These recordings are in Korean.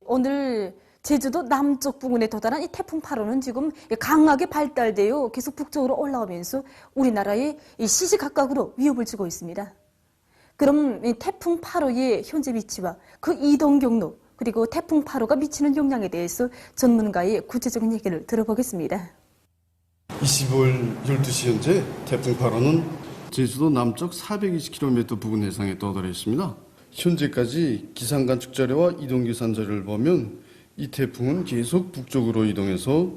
오늘 제주도 남쪽 부근에 도달한 이 태풍 8호는 지금 강하게 발달되어 계속 북쪽으로 올라오면서 우리나라에 시시각각으로 위협을 주고 있습니다. 그럼 이 태풍 8호의 현재 위치와 그 이동 경로 그리고 태풍 8호가 미치는 영향에 대해서 전문가의 구체적인 얘기를 들어보겠습니다. 25일 12시 현재 태풍 8호는 제주도 남쪽 420km 부근 해상에 떠돌아 있습니다. 현재까지 기상관측 자료와 이동 계산 자료를 보면 이 태풍은 계속 북쪽으로 이동해서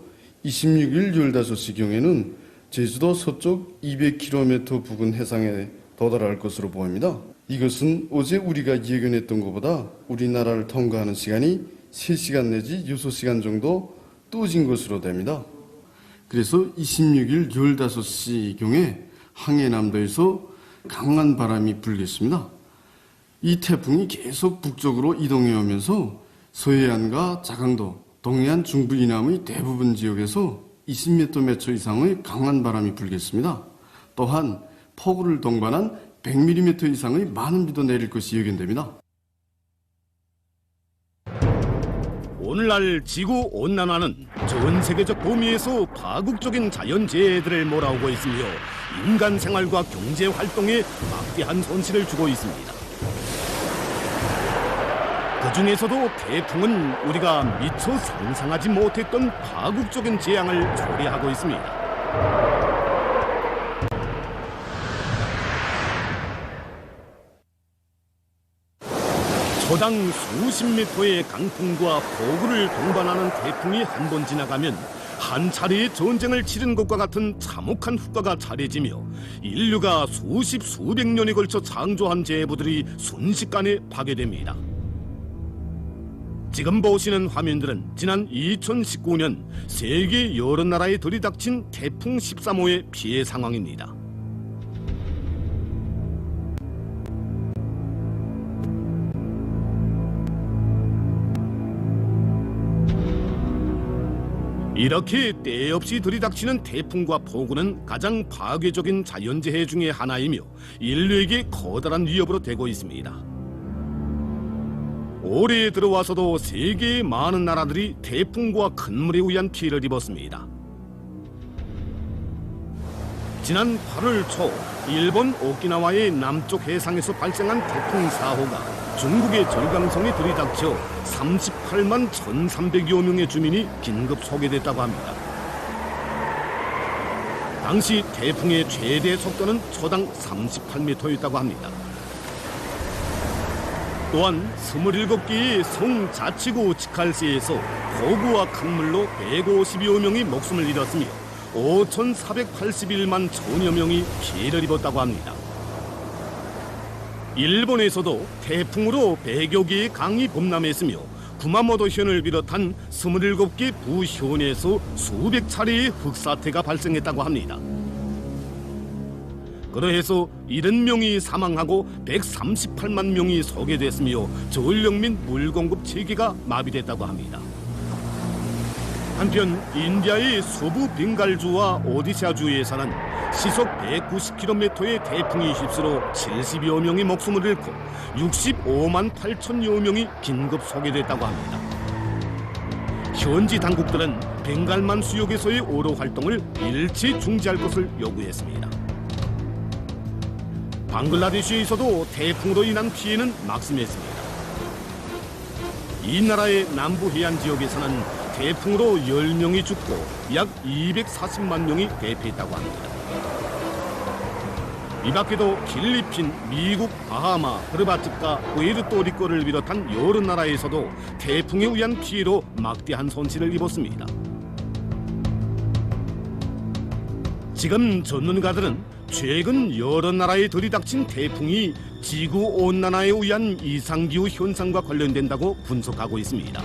26일 15시경에는 제주도 서쪽 200km 부근 해상에 도달할 것으로 보입니다. 이것은 어제 우리가 예견했던 것보다 우리나라를 통과하는 시간이 3시간 내지 6시간 정도 또진 것으로 됩니다. 그래서 26일 15시경에 항해남도에서 강한 바람이 불겠습니다. 이 태풍이 계속 북쪽으로 이동해 오면서 서해안과 자강도, 동해안 중부 이남의 대부분 지역에서 20m/m 이상의 강한 바람이 불겠습니다. 또한 폭우를 동반한 100mm 이상의 많은 비도 내릴 것이 예견됩니다. 오늘날 지구온난화는 전 세계적 범위에서 파국적인 자연재해들을 몰아오고 있으며 인간 생활과 경제활동에 막대한 손실을 주고 있습니다. 그 중에서도 태풍은 우리가 미처 상상하지 못했던 파국적인 재앙을 초래하고 있습니다. 초당 수십 미터의 강풍과 폭우를 동반하는 태풍이 한 번 지나가면 한 차례의 전쟁을 치른 것과 같은 참혹한 후과가 차례지며 인류가 수십 수백 년에 걸쳐 창조한 제부들이 순식간에 파괴됩니다. 지금 보시는 화면들은 지난 2019년 세계 여러 나라에 들이닥친 태풍 13호의 피해 상황입니다. 이렇게 때 없이 들이닥치는 태풍과 폭우는 가장 파괴적인 자연재해 중에 하나이며 인류에게 커다란 위협으로 되고 있습니다. 올해 들어와서도 세계의 많은 나라들이 태풍과 큰 물에 의한 피해를 입었습니다. 지난 8월 초 일본 오키나와의 남쪽 해상에서 발생한 태풍 4호가 중국의 절강성에 들이닥쳐 38만 1,300여 명의 주민이 긴급 소개됐다고 합니다. 당시 태풍의 최대 속도는 초당 38m였다고 합니다. 또한 27개의 성자치구 직할시에서 폭우와 강물로 150여 명이 목숨을 잃었으며 5,481만 1,000여 명이 피해를 입었다고 합니다. 일본에서도 태풍으로 100여 개의 강이 범람했으며 구마모토 현을 비롯한 27개 부현에서 수백 차례의 흑사태가 발생했다고 합니다. 그러해서 70명이 사망하고 138만 명이 소개됐으며 전력 및 물 공급 체계가 마비됐다고 합니다. 한편 인디아의 서부 벵갈주와 오디샤주에서는 시속 190km의 태풍이 휩쓸어 70여 명이 목숨을 잃고 65만 8천여 명이 긴급 소개됐다고 합니다. 현지 당국들은 벵갈만 수역에서의 오로 활동을 일체 중지할 것을 요구했습니다. 방글라데시에서도 태풍으로 인한 피해는 막심했습니다. 이 나라의 남부 해안 지역에서는 태풍으로 10명이 죽고 약 240만 명이 대피했다고 합니다. 이 밖에도 필리핀, 미국, 바하마, 흐르바트카, 푸에르토리코를 비롯한 여러 나라에서도 태풍에 의한 피해로 막대한 손실을 입었습니다. 지금 전문가들은 최근 여러 나라에 들이닥친 태풍이 지구온난화에 의한 이상기후 현상과 관련된다고 분석하고 있습니다.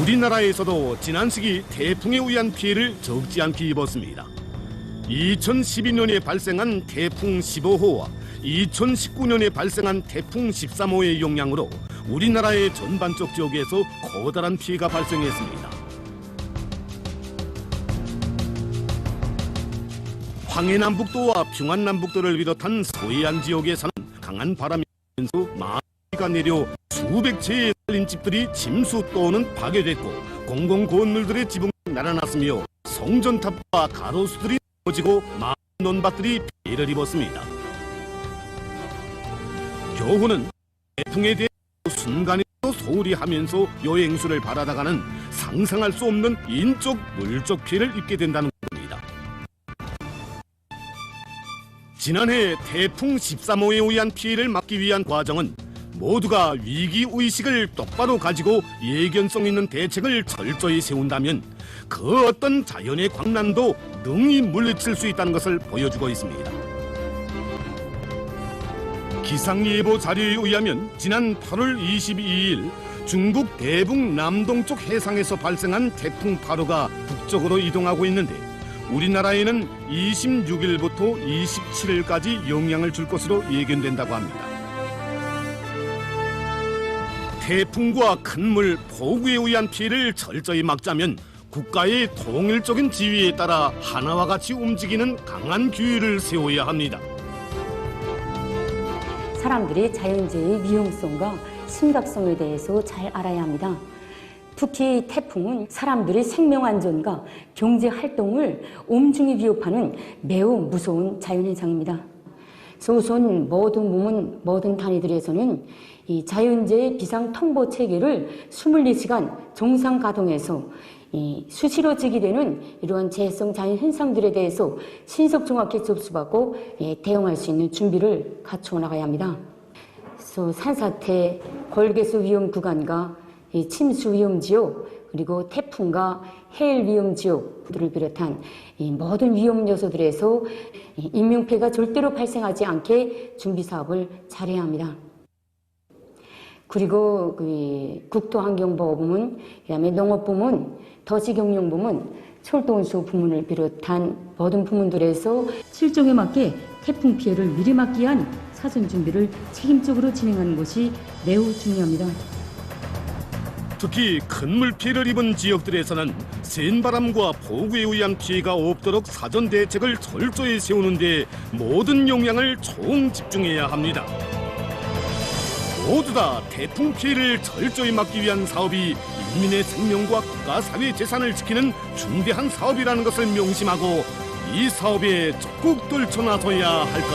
우리나라에서도 지난 시기 태풍에 의한 피해를 적지 않게 입었습니다. 2012년에 발생한 태풍 15호와 2019년에 발생한 태풍 13호의 영향으로 우리나라의 전반적 지역에서 커다란 피해가 발생했습니다. 황해남북도와 평안남북도를 비롯한 서해안 지역에서는 강한 바람이 불면서 많은 비가 내려 수백 채의 살림집들이 짐수 또는 파괴됐고 공공 건물들의 지붕이 날아났으며 성전탑과 가로수들이 무너지고 많은 논밭들이 피해를 입었습니다. 교훈은 태풍에 대해 순간에도 소홀히 하면서 여행수를 바라다가는 상상할 수 없는 인적, 물적 피해를 입게 된다는 겁니다. 지난해 태풍 13호에 의한 피해를 막기 위한 과정은 모두가 위기의식을 똑바로 가지고 예견성 있는 대책을 철저히 세운다면 그 어떤 자연의 광난도 능히 물리칠 수 있다는 것을 보여주고 있습니다. 기상예보 자료에 의하면 지난 8월 22일 중국 대북 남동쪽 해상에서 발생한 태풍 8호가 북쪽으로 이동하고 있는데 우리나라에는 26일부터 27일까지 영향을 줄 것으로 예견된다고 합니다. 태풍과 큰물, 폭우에 의한 피해를 철저히 막자면 국가의 통일적인 지위에 따라 하나와 같이 움직이는 강한 규율을 세워야 합니다. 사람들이 자연재해의 위험성과 심각성에 대해서 잘 알아야 합니다. 특히 태풍은 사람들의 생명안전과 경제활동을 엄중히 위협하는 매우 무서운 자연현상입니다. 우선 모든 단위들에서는 이 자연재해 비상통보 체계를 24시간 정상 가동해서 수시로 제기되는 이러한 재해성 자연현상들에 대해서 신속 정확히 접수받고 대응할 수 있는 준비를 갖추어 나가야 합니다. 산사태, 골개수 위험 구간과 침수 위험 지역, 그리고 태풍과 해일 위험 지역들을 비롯한 모든 위험 요소들에서 인명피해가 절대로 발생하지 않게 준비 사업을 잘해야 합니다. 그리고 국토환경보호부문, 그다음에 농업부문, 도시경영부문, 철도운수 부문을 비롯한 모든 부문들에서 실정에 맞게 태풍 피해를 미리 막기 위한 사전 준비를 책임적으로 진행하는 것이 매우 중요합니다. 특히 큰 물 피해를 입은 지역들에서는 센 바람과 폭우에 의한 피해가 없도록 사전 대책을 철저히 세우는 데 모든 역량을 총 집중해야 합니다. 모두 다 태풍 피해를 철저히 막기 위한 사업이 인민의 생명과 국가 사회 재산을 지키는 중대한 사업이라는 것을 명심하고 이 사업에 적극 떨쳐나서야 할 것입니다.